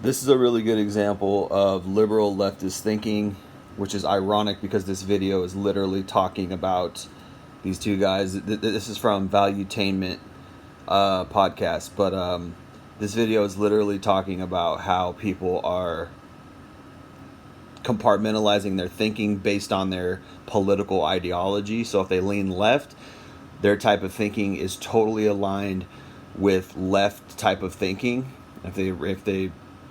This is a really good example of liberal leftist thinking, which is ironic because this video is literally talking about these two guys. This is from Valuetainment podcast, but this video is literally talking about how people are compartmentalizing their thinking based on their political ideology. So if they lean left, their type of thinking is totally aligned with left type of thinking. If they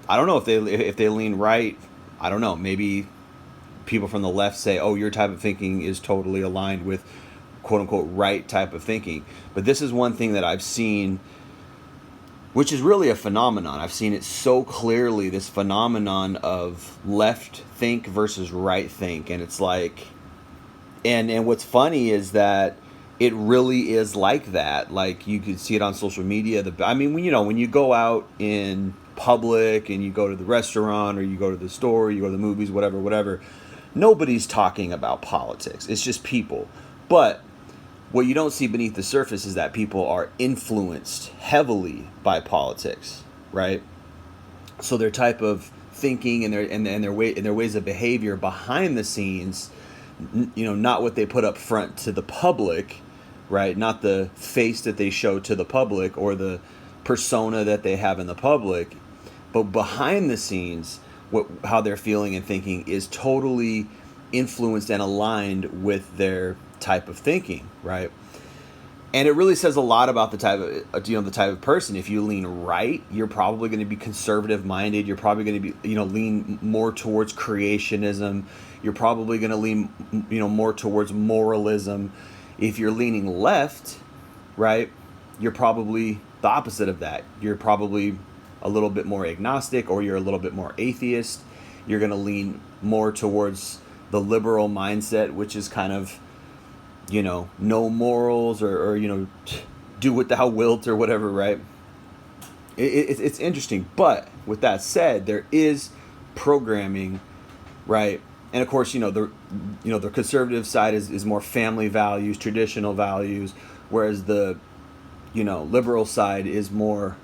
I don't know if they lean right, I don't know, maybe people from the left say, "Oh, your type of thinking is totally aligned with quote unquote right type of thinking." But this is one thing that I've seen, which is really a phenomenon. I've seen it so clearly, this phenomenon of left think versus right think. And it's like, and what's funny is that it really is like that. Like, you can see it on social media. I mean, when you go out in public and you go to the restaurant or you go to the store, you go to the movies, whatever, nobody's talking about politics. It's just people. But what you don't see beneath the surface is that people are influenced heavily by politics, right? So their type of thinking and their ways of behavior behind the scenes, not what they put up front to the public, right? Not the face that they show to the public or the persona that they have in the public, but behind the scenes, how they're feeling and thinking is totally influenced and aligned with their type of thinking, right? And it really says a lot about the type of person. If you lean right, you're probably going to be conservative minded. You're probably going to be lean more towards creationism. You're probably going to lean more towards moralism. If you're leaning left, right, you're probably the opposite of that. You're probably a little bit more agnostic, or you're a little bit more atheist. You're going to lean more towards the liberal mindset, which is kind of no morals, or do what thou wilt or whatever, right? It's interesting. But with that said, there is programming, right? And of course, the conservative side is more family values, traditional values, whereas the liberal side is more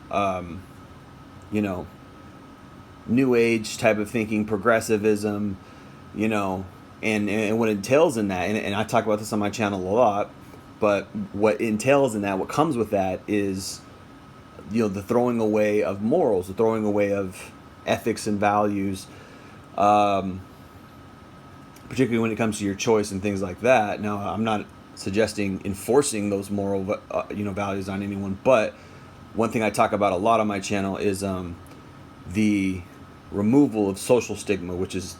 new age type of thinking, progressivism, and what entails in that, and I talk about this on my channel a lot, but what entails in that, what comes with that is, the throwing away of morals, the throwing away of ethics and values, particularly when it comes to your choice and things like that. Now, I'm not suggesting enforcing those moral, values on anyone, but one thing I talk about a lot on my channel is the removal of social stigma, which is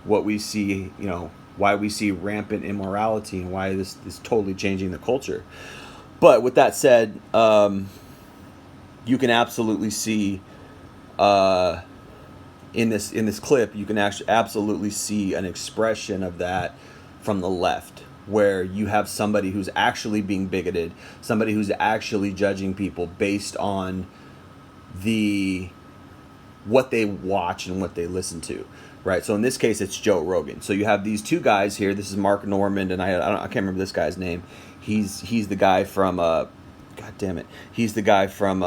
what we see, why we see rampant immorality and why this is totally changing the culture. But with that said, you can absolutely see in this clip, you can actually absolutely see an expression of that from the left, where you have somebody who's actually being bigoted, somebody who's actually judging people based on what they watch and what they listen to, right? So in this case, it's Joe Rogan. So you have these two guys here. This is Mark Normand, and I can't remember this guy's name. He's the guy from God damn it. He's the guy from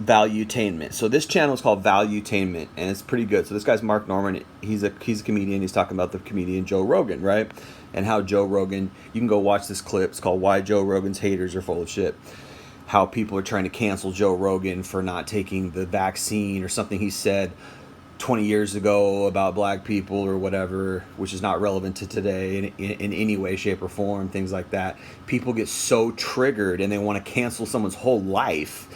Valuetainment. So this channel is called Valuetainment, and it's pretty good. So this guy's Mark Normand. He's a comedian. He's talking about the comedian Joe Rogan, right? And how Joe Rogan, you can go watch this clip. It's called "Why Joe Rogan's Haters Are Full of Shit." How people are trying to cancel Joe Rogan for not taking the vaccine or something he said 20 years ago about black people or whatever, which is not relevant to today in any way, shape, or form, things like that. People get so triggered and they want to cancel someone's whole life.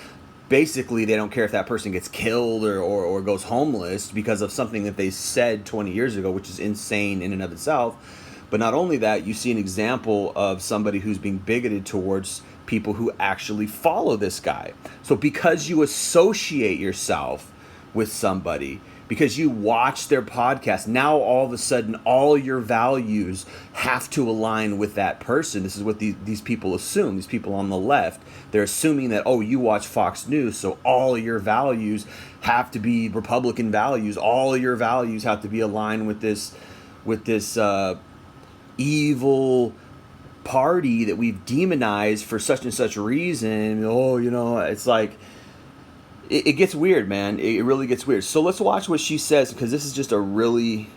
Basically, they don't care if that person gets killed or goes homeless because of something that they said 20 years ago, which is insane in and of itself. But not only that, you see an example of somebody who's being bigoted towards people who actually follow this guy. So because you associate yourself with somebody, because you watch their podcast, now all of a sudden all your values have to align with that person. This is what these people assume, these people on the left. They're assuming that, oh, you watch Fox News, so all your values have to be Republican values. All your values have to be aligned with this evil party that we've demonized for such and such reason. Oh, it's like, it gets weird, man. It really gets weird. So let's watch what she says, because this is just a really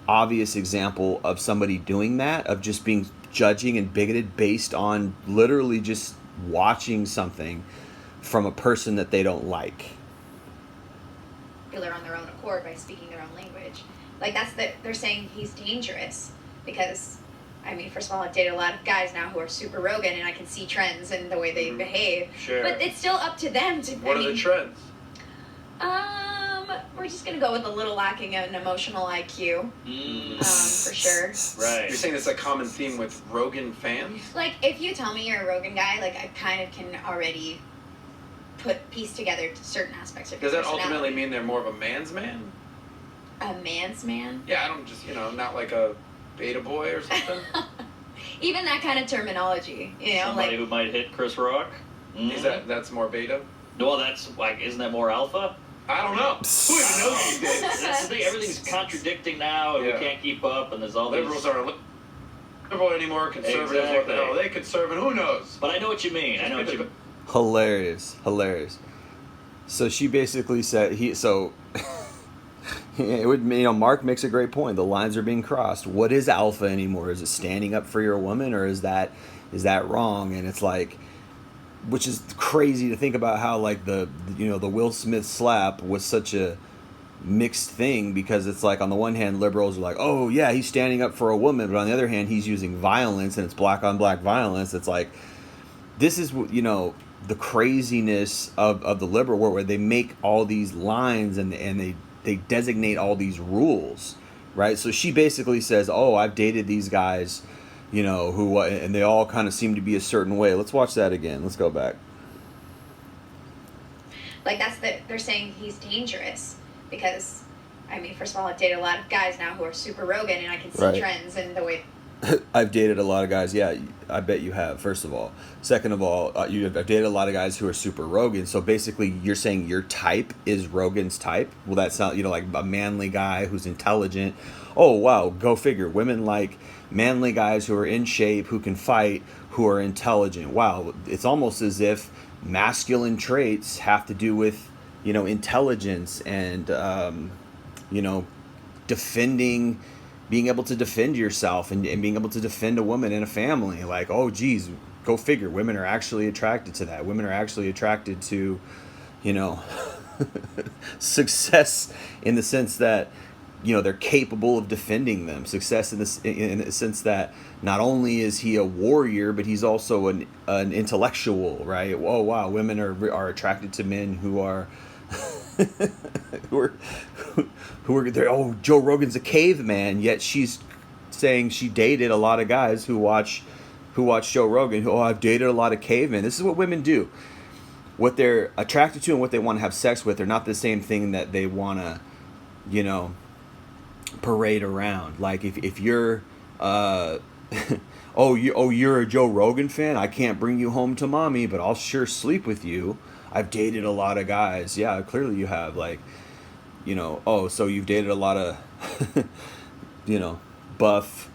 obvious example of somebody doing that, of just being judging and bigoted based on literally just watching something from a person that they don't like. On their own accord by speaking their own language. Like they're saying he's dangerous because, I mean, first of all, I've dated a lot of guys now who are super Rogan, and I can see trends in the way they behave. Sure. But it's still up to them to. What are the trends? We're just gonna go with a little lacking in emotional IQ. For sure. Right. You're saying it's a common theme with Rogan fans? Like, if you tell me you're a Rogan guy, like, I kind of can already piece together certain aspects of your Does that personality. ultimately mean they're more of a man's man? A man's man? Yeah, I don't just, not like a beta boy or something. Even that kind of terminology, Somebody who might hit Chris Rock. Is that's more beta? Well, that's like, isn't that more alpha? I don't know. Who even knows these days? That's the thing. Everything's contradicting now, and we can't keep up. And there's all liberals aren't liberal anymore. Conservatives, what the hell are they conservative? Who knows? But I know what you mean. I know what you mean. Hilarious. So she basically said it would, Mark makes a great point. The lines are being crossed. What is alpha anymore? Is it standing up for your woman, or is that wrong? And it's like, which is crazy to think about how like the Will Smith slap was such a mixed thing, because it's like on the one hand liberals are like, oh yeah, he's standing up for a woman, but on the other hand he's using violence, and it's black on black violence. It's like, this is the craziness of the liberal world, where they make all these lines and they designate all these rules, right? So she basically says, oh, I've dated these guys, who, and they all kind of seem to be a certain way. Let's watch that again. Let's go back. Like, they're saying he's dangerous because, I mean, first of all, I've dated a lot of guys now who are super Rogan, and I can see trends in the way. I've dated a lot of guys. Yeah, I bet you have, first of all. Second of all, I've dated a lot of guys who are super Rogan. So basically, you're saying your type is Rogan's type? Well, that sounds, like a manly guy who's intelligent. Oh, wow, go figure. Women like manly guys who are in shape, who can fight, who are intelligent. Wow, it's almost as if masculine traits have to do with, intelligence and, defending, being able to defend yourself and being able to defend a woman in a family. Like, oh, geez, go figure. Women are actually attracted to that. Women are actually attracted to, success in the sense that, they're capable of defending them. Success in the sense that not only is he a warrior, but he's also an intellectual, right? Oh, wow, women are attracted to men who are who are there. Oh, Joe Rogan's a caveman, yet she's saying she dated a lot of guys who watch Joe Rogan. Oh, I've dated a lot of cavemen. This is what women do. What they're attracted to and what they want to have sex with are not the same thing that they want to, parade around. Like if you're you're a Joe Rogan fan, I can't bring you home to mommy, but I'll sure sleep with you. I've dated a lot of guys. Yeah, clearly you have. Like, so you've dated a lot of buff,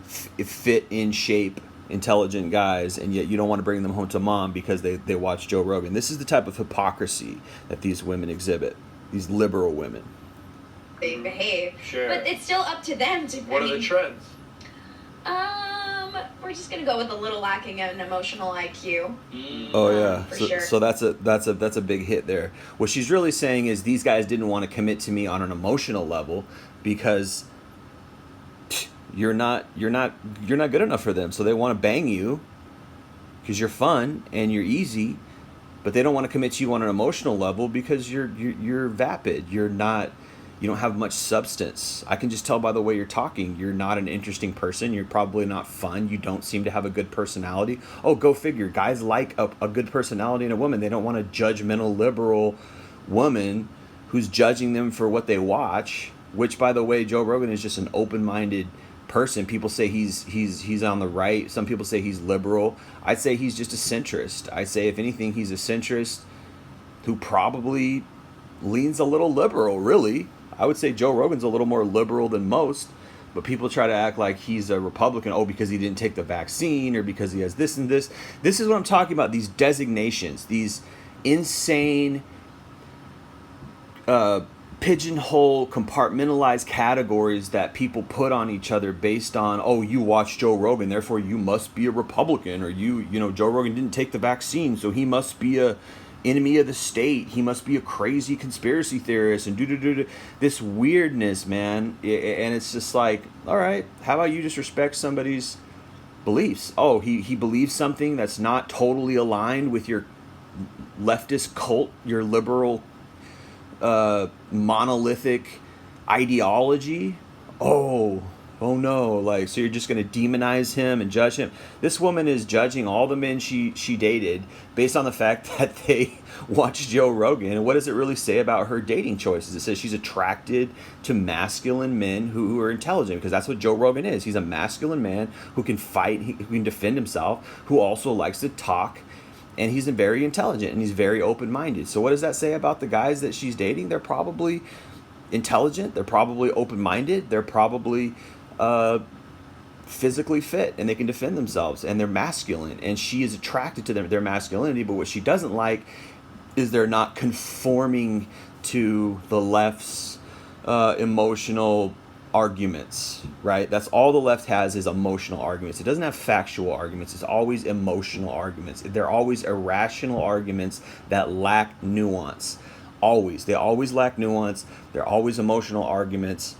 fit, in shape, intelligent guys, and yet you don't want to bring them home to mom because they watch Joe Rogan. This is the type of hypocrisy that these women exhibit, these liberal women. They behave. Sure. But it's still up to them to. What are the trends? We're just gonna go with a little lacking in emotional IQ. Oh yeah, for sure. So that's a big hit there. What she's really saying is these guys didn't want to commit to me on an emotional level because you're not good enough for them. So they want to bang you because you're fun and you're easy, but they don't want to commit to you on an emotional level because you're vapid. You don't have much substance. I can just tell by the way you're talking. You're not an interesting person. You're probably not fun. You don't seem to have a good personality. Oh, go figure. Guys like a good personality in a woman. They don't want a judgmental liberal woman who's judging them for what they watch, which, by the way, Joe Rogan is just an open-minded person. People say he's on the right. Some people say he's liberal. I'd say he's just a centrist. I'd say, if anything, he's a centrist who probably leans a little liberal, really. I would say Joe Rogan's a little more liberal than most, but people try to act like he's a Republican, because he didn't take the vaccine or because he has this and this. This is what I'm talking about, these designations, these insane pigeonhole, compartmentalized categories that people put on each other based on, oh, you watch Joe Rogan, therefore you must be a Republican, or you know, Joe Rogan didn't take the vaccine, so he must be a enemy of the state, he must be a crazy conspiracy theorist, and this weirdness, man. And it's just like, all right, how about you just respect somebody's beliefs? Oh, he believes something that's not totally aligned with your leftist cult, your liberal monolithic ideology. Oh no, like, so you're just going to demonize him and judge him. This woman is judging all the men she dated based on the fact that they watched Joe Rogan. And what does it really say about her dating choices? It says she's attracted to masculine men who are intelligent, because that's what Joe Rogan is. He's a masculine man who can fight, who can defend himself, who also likes to talk, and he's very intelligent, and he's very open-minded. So what does that say about the guys that she's dating? They're probably intelligent, they're probably open-minded, they're probably physically fit, and they can defend themselves, and they're masculine, and she is attracted to their masculinity. But what she doesn't like is they're not conforming to the left's emotional arguments, right? That's all the left has, is emotional arguments. It doesn't have factual arguments. It's always emotional arguments. They're always irrational arguments that lack nuance. Always. They always lack nuance. They're always emotional arguments.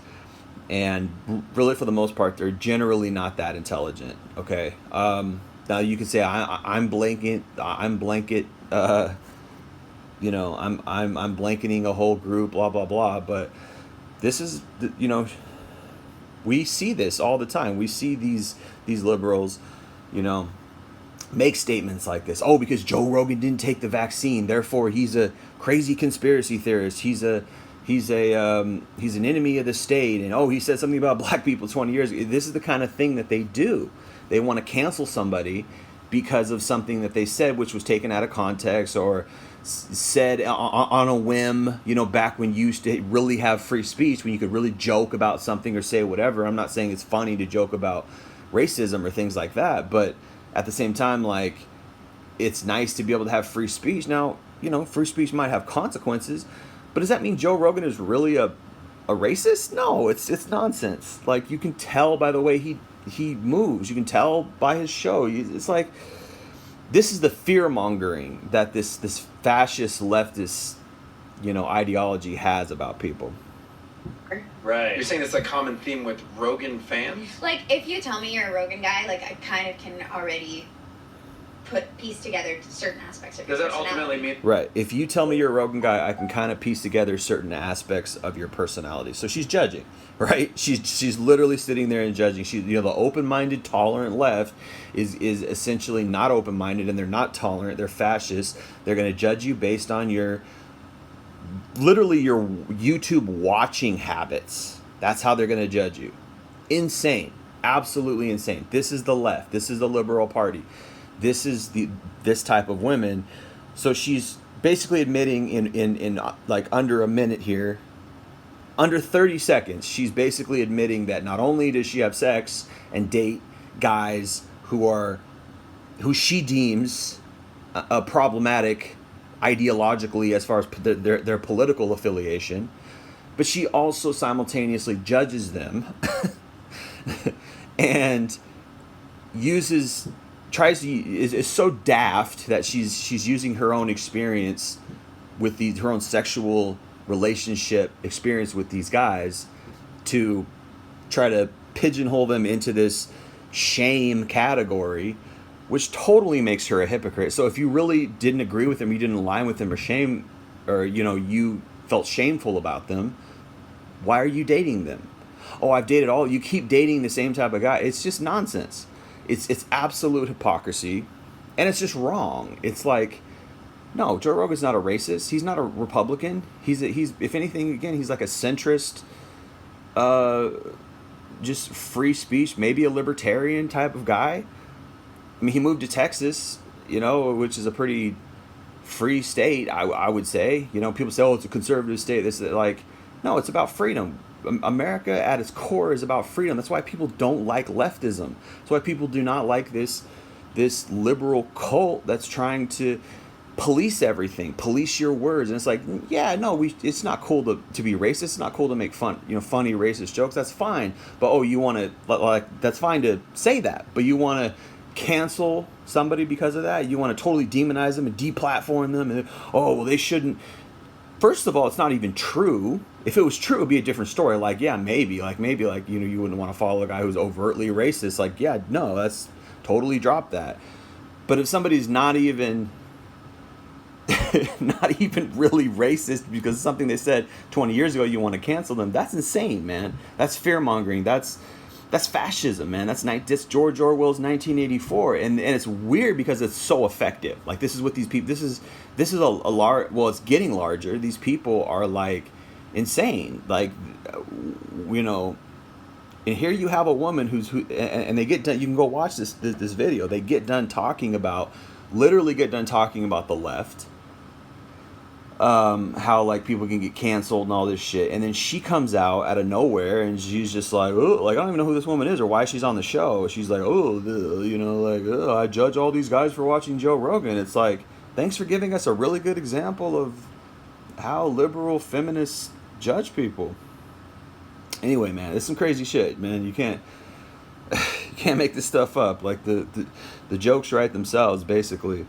And really, for the most part, they're generally not that intelligent. Okay. Now you can say I'm blanket. You know, I'm blanketing a whole group. Blah blah blah. But this is, you know, we see this all the time. We see these liberals, you know, make statements like this. Oh, because Joe Rogan didn't take the vaccine, therefore he's a crazy conspiracy theorist. He's an enemy of the state, and oh, he said something about black people 20 years ago. This is the kind of thing that they do. They want to cancel somebody because of something that they said, which was taken out of context, or said on a whim, you know, back when you used to really have free speech, when you could really joke about something or say whatever. I'm not saying it's funny to joke about racism or things like that, but at the same time, like, it's nice to be able to have free speech. Now, you know, free speech might have consequences, but does that mean Joe Rogan is really a racist? No, it's nonsense. Like, you can tell by the way he moves. You can tell by his show. It's like, this is the fear mongering that this fascist leftist, you know, ideology has about people. Right. You're saying it's a common theme with Rogan fans? Like, if you tell me you're a Rogan guy, like, I kind of can already piece together certain aspects of your Does that personality. ultimately mean... Right. If you tell me you're a Rogan guy, I can kind of piece together certain aspects of your personality. So she's judging, right? She's literally sitting there and judging. She, you know, the open-minded, tolerant left is essentially not open-minded, and they're not tolerant. They're fascist. They're going to judge you based on your YouTube watching habits. That's how they're going to judge you. Insane. Absolutely insane. This is the left. This is the liberal party. This is this type of women. So she's basically admitting in like under a minute here, under 30 seconds, she's basically admitting that not only does she have sex and date guys who she deems problematic ideologically as far as their political affiliation, but she also simultaneously judges them and is so daft that she's using her own experience with her own sexual relationship experience with these guys to try to pigeonhole them into this shame category, which totally makes her a hypocrite. So if you really didn't agree with them, you didn't align with them, or you know, you felt shameful about them, why are you dating them? Oh, I've dated all. You keep dating the same type of guy. It's just nonsense. It's absolute hypocrisy, and it's just wrong. It's like, no, Joe Rogan's not a racist. He's not a Republican. He's if anything, again, he's like a centrist, just free speech, maybe a libertarian type of guy. I mean, he moved to Texas, you know, which is a pretty free state, I would say. You know, people say, oh, it's a conservative state. This is like, no, it's about freedom. America at its core is about freedom. That's why people don't like leftism. That's why people do not like this liberal cult that's trying to police everything, police your words. And it's like, yeah, no, it's not cool to be racist. It's not cool to make funny racist jokes. That's fine. But you want to, like, that's fine to say that, but you want to cancel somebody because of that. You want to totally demonize them and deplatform them, and well, they shouldn't. First of all, it's not even true. If it was true, it'd be a different story. Like, yeah, maybe you wouldn't want to follow a guy who's overtly racist. Like, yeah, no, that's totally drop that. But if somebody's not even really racist because of something they said 20 years ago, you want to cancel them, that's insane, man. That's fear-mongering. That's fascism, man. That's George Orwell's 1984, and it's weird because it's so effective. Like, this is what these people. This is a large. Well, it's getting larger. These people are like insane. Like, and here you have a woman and they get done. You can go watch this video. They literally get done talking about the left. How like people can get canceled and all this shit, and then she comes out of nowhere and she's just like, oh, like, I don't even know who this woman is or why she's on the show. She's like, I judge all these guys for watching Joe Rogan. It's like, thanks for giving us a really good example of how liberal feminists judge people. Anyway, man, it's some crazy shit, man. You can't make this stuff up. Like, the jokes write themselves, basically.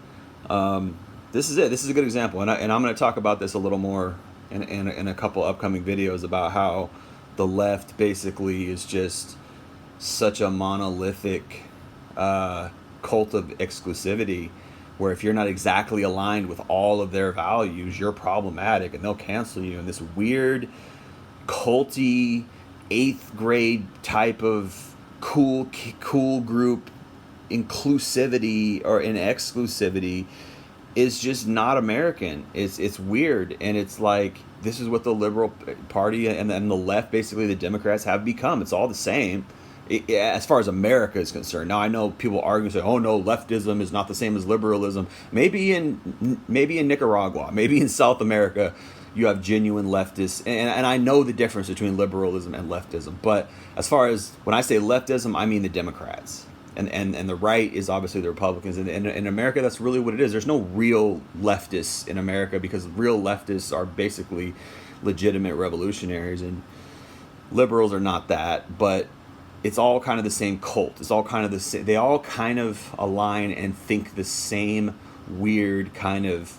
This is it. This is a good example, and I'm going to talk about this a little more in a couple upcoming videos about how the left basically is just such a monolithic cult of exclusivity, where if you're not exactly aligned with all of their values, you're problematic, and they'll cancel you. And this weird, culty, 8th grade type of cool group inclusivity or in exclusivity is just not American. It's weird, and it's like, this is what the liberal party and the left, basically the Democrats, have become. It's all the same as far as America is concerned. Now, I know people argue and say, oh no, leftism is not the same as liberalism. Maybe in Nicaragua, maybe in South America, you have genuine leftists, and I know the difference between liberalism and leftism. But as far as when I say leftism, I mean the Democrats. And the right is obviously the Republicans. And in America, that's really what it is. There's no real leftists in America, because real leftists are basically legitimate revolutionaries, and liberals are not that. But it's all kind of the same cult. It's all kind of the same. They all kind of align and think the same weird kind of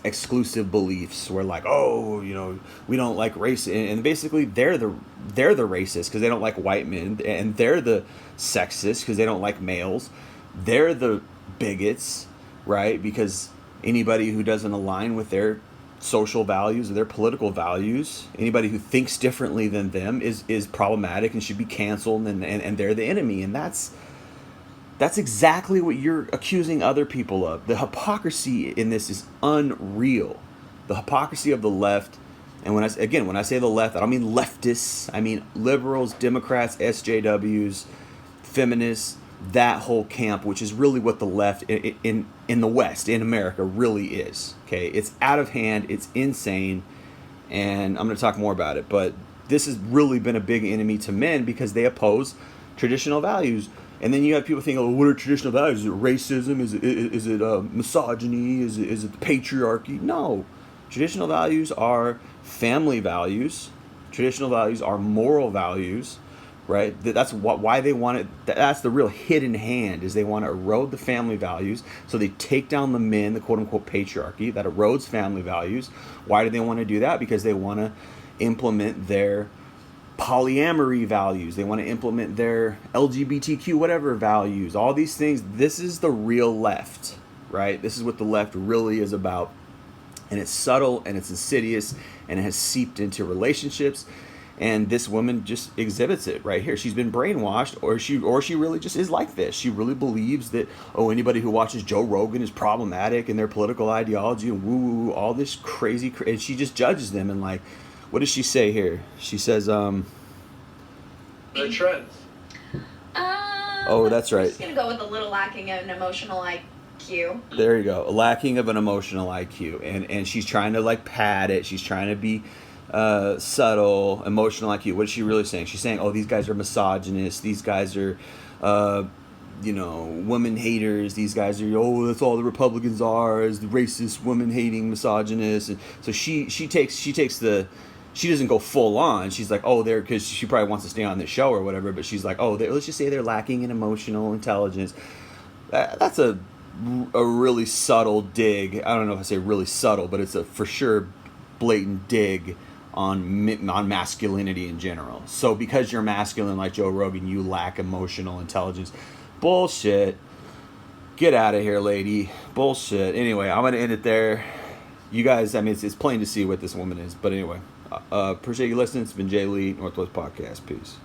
exclusive beliefs, where like, oh, we don't like race, and basically they're the racists because they don't like white men, and they're the sexist because they don't like males. They're the bigots, right? Because anybody who doesn't align with their social values or their political values, anybody who thinks differently than them is problematic and should be canceled, and they're the enemy. And that's exactly what you're accusing other people of. The hypocrisy in this is unreal. The hypocrisy of the left. And when I say the left, I don't mean leftists. I mean liberals, Democrats, SJWs, feminists, that whole camp, which is really what the left in the West, in America, really is. Okay, it's out of hand. It's insane. And I'm going to talk more about it. But this has really been a big enemy to men because they oppose traditional values. And then you have people thinking, oh, what are traditional values? Is it racism? Is it misogyny? Is it patriarchy? No. Traditional values are family values. Traditional values are moral values, right? That's why they want it. That's the real hidden hand, is they want to erode the family values. So they take down the men, the quote-unquote patriarchy, that erodes family values. Why do they want to do that? Because they want to implement their polyamory values. They want to implement their LGBTQ whatever values. All these things. This is the real left, right? This is what the left really is about. And it's subtle, and it's insidious, and it has seeped into relationships. And this woman just exhibits it right here. She's been brainwashed, or she really just is like this. She really believes that, oh, anybody who watches Joe Rogan is problematic in their political ideology and woo, all this crazy, and she just judges them. And like, what does she say here? She says, the trends. Oh, that's right. I'm just gonna go with a little lacking of an emotional IQ. There you go. A lacking of an emotional IQ. And she's trying to like pad it. She's trying to be subtle, emotional IQ. What is she really saying? She's saying, oh, these guys are misogynists. These guys are women haters. These guys are, that's all the Republicans are, is the racist, women hating, misogynist. And so she doesn't go full on. She's like, they're, because she probably wants to stay on the show or whatever. But she's like, let's just say they're lacking in emotional intelligence. That's a really subtle dig. I don't know if I say really subtle, but it's a for sure blatant dig on masculinity in general. So because you're masculine like Joe Rogan, you lack emotional intelligence. Bullshit. Get out of here, lady. Bullshit. Anyway, I'm going to end it there. You guys, I mean, it's plain to see what this woman is. But anyway, appreciate you listening. It's been Jay Lee, Northwest Podcast. Peace.